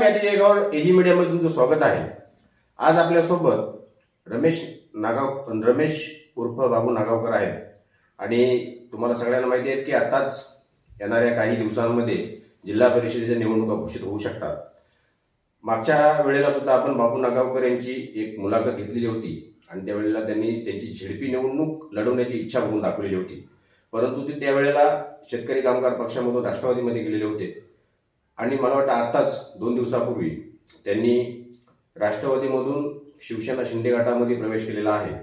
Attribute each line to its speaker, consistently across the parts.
Speaker 1: मी अतिशय गौड एजी मीडियामध्ये तुमचं स्वागत आहे. आज आपल्यासोबत रमेश उर्फ बाबू नागावकर आहेत आणि तुम्हाला सगळ्यांना माहिती आहे की आताच येणाऱ्या काही दिवसांमध्ये जिल्हा परिषदेच्या निवडणुका घोषित होऊ शकतात. मागच्या वेळेला सुद्धा आपण बाबू नागावकर यांची एक मुलाखत घेतलेली होती आणि त्यावेळेला त्यांनी त्यांची झेडपी निवडणूक लढवण्याची इच्छा बघून दाखवलेली होती. परंतु ते त्यावेळेला शेतकरी कामगार पक्षामधून राष्ट्रवादीमध्ये गेलेले होते आणि मला वाटतं आताच 2 दिवसापूर्वी त्यांनी राष्ट्रवादीमधून शिवसेना शिंदे गटामध्ये प्रवेश केलेला आहे.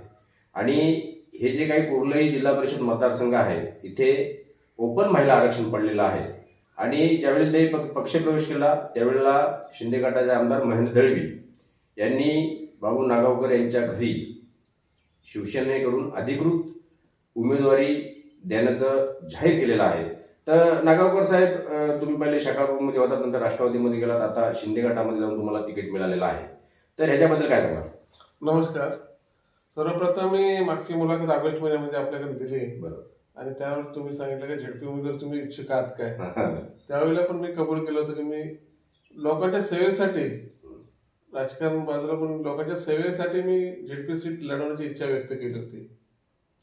Speaker 1: आणि हे जे काही कुर्लई जिल्हा परिषद मतदारसंघ आहे इथे ओपन महिला आरक्षण पडलेलं आहे आणि ज्यावेळी ते पक्षप्रवेश केला त्यावेळेला शिंदे गटाचे आमदार महेंद्र दळवी यांनी बाबू नागावकर यांच्या घरी शिवसेनेकडून अधिकृत उमेदवारी देण्याचं जाहीर केलेलं आहे. तर नागावकर साहेब, तुम्ही पहिले शकापमध्ये होतात, नंतर राष्ट्रवादीमध्ये गेलात, आता शिंदे गटामध्ये जाऊन तुम्हाला तिकीट मिळालेलं आहे. तर ह्याच्याबद्दल काय सांगा?
Speaker 2: नमस्कार. सर्वप्रथम मी मागची मुलाखत ऑगस्ट महिन्यामध्ये आपल्याकडे दिली.
Speaker 1: बरोबर.
Speaker 2: आणि त्यावर तुम्ही सांगितलं की झेडपी उमेदवार तुम्ही इच्छुक आहात काय. त्यावेळेला पण मी कबूल केलं होतं की मी लोकांच्या सेवेसाठी, राजकारण बाजूला पण लोकांच्या सेवेसाठी मी झेडपी सीट लढवण्याची इच्छा व्यक्त केली होती.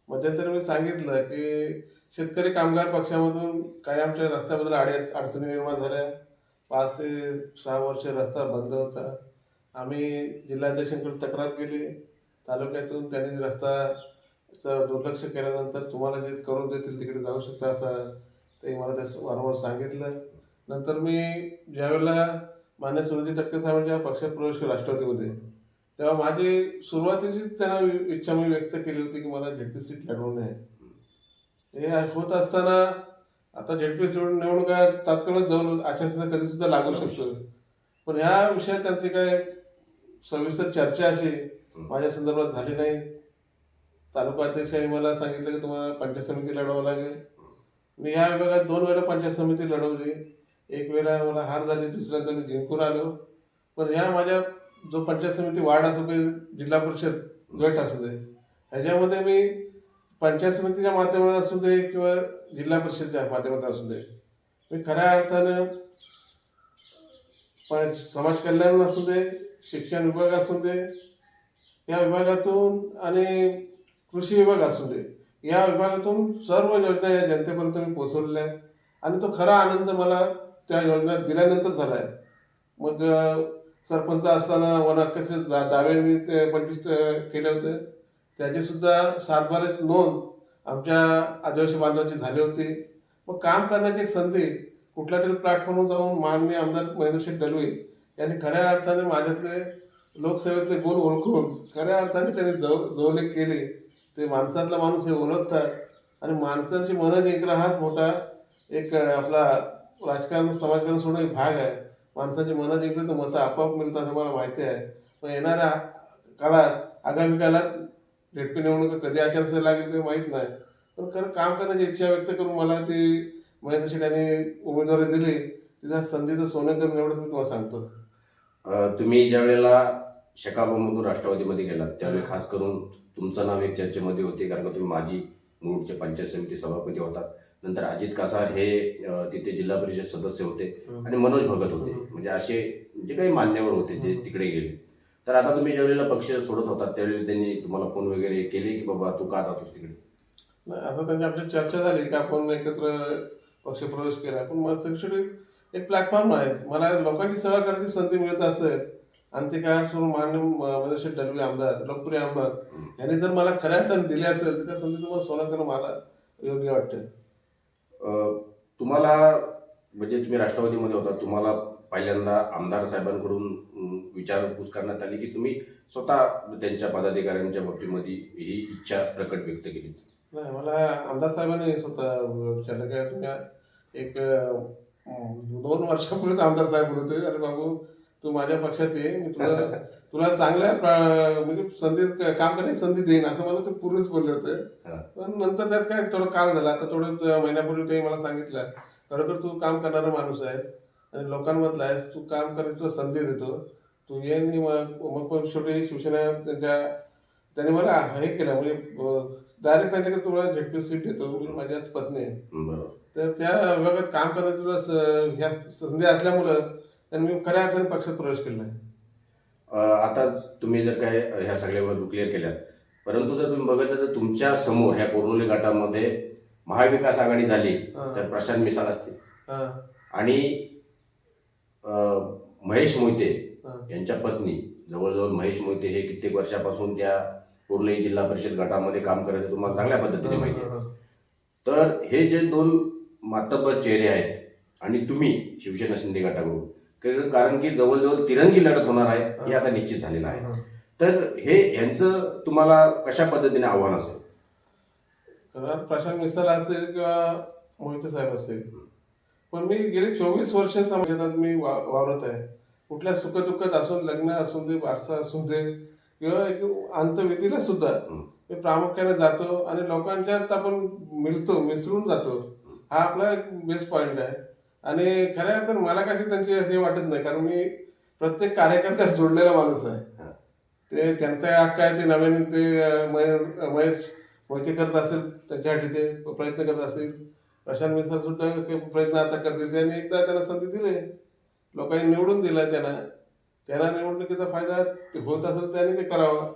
Speaker 2: मध्यंतरी मी सांगितलं की शेतकरी कामगार पक्षामधून काही आमच्या रस्त्याबद्दल अडचणी निर्माण झाल्या. 5 ते 6 वर्ष रस्ता बंद होता. आम्ही जिल्हाध्यक्षांकडे तक्रार केली. तालुक्यातून त्यांनी रस्ता दुर्लक्ष केल्यानंतर तुम्हाला जे करून देतील तिकडे जाऊ शकता असं ते मला ते वारंवार सांगितलं. नंतर मी ज्यावेळेला मान्य सुनील तटकरे साहेबांच्या पक्षात प्रवेश केला राष्ट्रवादीमध्ये, तेव्हा माझी सुरुवातीचीच त्यांना इच्छा मी व्यक्त केली होती की मला झेडपी सीट लढवणे आहे. हे होत असताना आता झेडपी सीट निवडणुका तात्काळच जाऊन आचारसंहिता कधी सुद्धा लागू शकतो. पण ह्या विषयात त्यांची काय सविस्तर चर्चा अशी माझ्या संदर्भात झाली नाही. तालुका अध्यक्षांनी मला सांगितलं की तुम्हाला पंचायत समिती लढवावं लागेल. मी ह्या विभागात 2 वेळा पंचायत समिती लढवली. एक वेळा मला हार झाली, दुसऱ्यांदा मी जिंकून आलो. पण ह्या माझ्या जो पंचायत समिती वार्ड असू दे, जिल्हा परिषद गट असू दे, ह्याच्यामध्ये मी पंचायत समितीच्या माध्यमातून असू दे किंवा जिल्हा परिषदच्या माध्यमातून असू दे, मी खऱ्या अर्थानं समाज कल्याण असू दे, शिक्षण विभाग असू दे, या विभागातून आणि कृषी विभाग असू दे, या विभागातून सर्व योजना या जनतेपर्यंत मी पोहोचवलेल्या आहेत. आणि तो खरा आनंद मला त्या योजना दिल्यानंतर झाला आहे. मग सरपंच असताना वनहक्काचे दावे मी 25 केले होते. त्याची सुद्धा 7-12 नोंद आमच्या आदिवासी बांधवांची झाली होती. मग काम करण्याची एक संधी कुठल्या तरी प्लॅटफॉर्मवर जाऊन माननीय आमदार महेंद्र दळवी यांनी खऱ्या अर्थाने माझ्यातले लोकसेवेतले गुण ओळखून खऱ्या अर्थाने त्यांनी जवळ केले. ते माणसातला माणूस हे ओळखतात आणि माणसांची मनं जिंकणं हाच मोठा एक आपला राजकारण समाजकारण सोडून एक भाग आहे. माणसाची मनं जिंकली तर मतं आपोआप मिळतात असं मला माहिती आहे. पण येणाऱ्या काळात, आगामी काळात झेडपी निवडणूक कधी आचारसंहिता लागेल ते माहीत नाही. पण खरं काम करण्याची इच्छा व्यक्त करून मला ती महेंद्र शेठ यांनी उमेदवारी दिली. तिच्या संधीचं सोनं करून एवढंच मी तुम्हाला सांगतो.
Speaker 1: तुम्ही ज्या वेळेला शकापमधून राष्ट्रवादीमध्ये गेलात त्यावेळी खास करून तुमचं नाव एक चर्चेमध्ये होते, कारण का तुम्ही माजी मुळचे पंचायत समिती सभापती होतात. नंतर अजित कासार हे तिथे जिल्हा परिषद सदस्य होते आणि मनोज भगत होते, म्हणजे असे जे काही मान्यवर होते जे तिकडे गेले. तर आता तुम्ही ज्यावेळेला पक्ष सोडत होतात त्यावेळी त्यांनी तुम्हाला फोन वगैरे केले की बाबा तू का जातोस तिकडे?
Speaker 2: नाही, आता त्यांची आमची चर्चा झाली की आपण एकत्र पक्षप्रवेश केला. पण मला शेवटी एक प्लॅटफॉर्म आहे, मला लोकांची सेवा करायची संधी मिळत असेल आणि ते काय सोडून माननीय महेंद्र शेठ दळवी आमदार, लोकप्रिय आमदार यांनी जर मला खऱ्या अर्थाने दिली असेल तर त्या संधीचं मला सोनं करणं मला योग्य वाटतं.
Speaker 1: तुम्हाला म्हणजे तुम्ही राष्ट्रवादीमध्ये होता, तुम्हाला पहिल्यांदा आमदार साहेबांकडून विचारपूस करण्यात आली की तुम्ही स्वतः त्यांच्या पदाधिकाऱ्यांच्या बाबतीमध्ये ही इच्छा प्रकट व्यक्त केली?
Speaker 2: नाही, मला आमदार साहेबांनी स्वतः विचारलं की तुम्ही एक 2 वर्षापूर्वीच आमदार साहेब बोलते, अरे बाबू तू माझ्या पक्षात ये, मी तुला चांगल्या म्हणजे संधी काम करण्याची संधी देईन असं मला ते पूर्वीच बोलले होते. पण नंतर त्यात काय थोडं काळ झाला. आता थोडं महिन्यापूर्वी ते मला सांगितलं खरोखर तू काम करणारा माणूस आहेस आणि लोकांमधला आहेस, तू काम करायची तुला संधी देतो, तू ये. मग पण शेवटी शिवसेना त्यांनी मला हे केलं, म्हणजे डायरेक्ट सांगितलं की तुला झेडपी सीट देतो, माझ्याच पत्नी आहे. तर त्या विभागात काम करण्याची तुला ह्या संधी असल्यामुळं आणि मी खऱ्या अर्थाने पक्षात प्रवेश केला आहे.
Speaker 1: आताच तुम्ही जर काय ह्या सगळ्या बाजू क्लिअर केल्यात, परंतु जर तुम्ही बघितलं तर तुमच्या समोर ह्या कोरोली गटामध्ये महाविकास आघाडी झाली तर प्रशांत मिसाळ असतील
Speaker 2: हा.
Speaker 1: आणि महेश मोहिते
Speaker 2: हा.
Speaker 1: यांच्या पत्नी, जवळजवळ महेश मोहिते हे कित्येक वर्षापासून त्या कुर्ला जिल्हा परिषद गटामध्ये काम करायचं तुम्हाला चांगल्या पद्धतीने माहिती आहे. तर हे जे दोन मातब्बर चेहरे आहेत आणि तुम्ही शिवसेना शिंदे गटाकडून, कारण की जवळजवळ तिरंगी लढत होणार आहे हे आता निश्चित झालेलं आहे. तर हे यांचं तुम्हाला कशा पद्धतीने आव्हान असेल?
Speaker 2: खरं प्रशांत मिसाळ असेल किंवा मोहिते साहेब असतील, पण मी गेली 24 वर्ष समाजात मी वावरत आहे. कुठल्या सुखदुःखात असून, लग्न असून दे, बारसा असून दे किंवा अंतविधीला सुद्धा मी प्रामुख्याने जातो आणि लोकांच्यात आपण मिसळून जातो. हा आपला एक बेस्ट पॉइंट आहे. आणि खऱ्या अर्थाने मला कशी त्यांची असे वाटत नाही, कारण मी प्रत्येक कार्यकर्त्यात जोडलेला माणूस आहे. ते त्यांचा हक्क आहे, ते नव्याने ते महेश मोहिते करत असेल त्यांच्यासाठी ते प्रयत्न करत असतील. प्रशांत मिसाळ सुद्धा प्रयत्न आता करतील. त्यांनी एकदा त्यांना संधी दिली, लोकांनी निवडून दिलाय त्यांना निवडणुकीचा फायदा होत असेल त्याने ते करावं.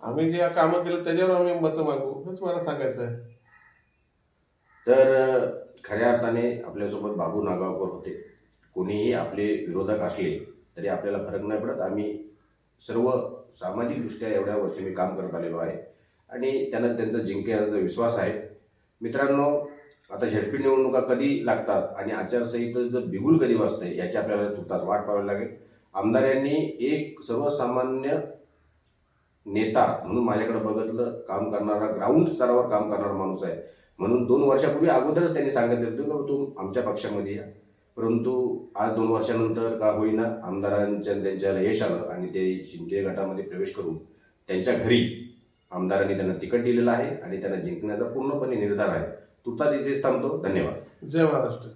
Speaker 2: आम्ही जे कामं केलं त्याच्यावर आम्ही मतं मागू, हेच मला सांगायचं आहे.
Speaker 1: तर खऱ्या अर्थाने आपल्यासोबत बाबू नागावकर होते. कोणीही आपले विरोधक असले तरी आपल्याला फरक नाही पडत. आम्ही सर्व सामाजिकदृष्ट्या एवढ्या वर्षी मी काम करत आलेलो आहे आणि त्यांना त्यांचा जिंकण्याचा विश्वास आहे. मित्रांनो, आता झडपी निवडणुका कधी लागतात आणि आचारसंहितेचं बिगुल कधी वाजते याची आपल्याला तुर्तास वाट पाहावी लागेल. आमदारांनी एक सर्वसामान्य नेता म्हणून माझ्याकडे बघितलं, काम करणारा, ग्राउंड स्तरावर काम करणारा माणूस आहे. म्हणून 2 वर्षापूर्वी अगोदरच त्यांनी सांगितलं होतं की तू आमच्या पक्षामध्ये या. परंतु आज 2 वर्षानंतर का होईना आमदारांच्या त्यांच्याला यश आलं आणि ते शिंदे गटामध्ये प्रवेश करून त्यांच्या घरी आमदारांनी त्यांना तिकीट दिलेलं आहे आणि त्यांना जिंकण्याचा पूर्णपणे निर्धार आहे. तुर्तास इथेच थांबतो. धन्यवाद.
Speaker 2: जय महाराष्ट्र.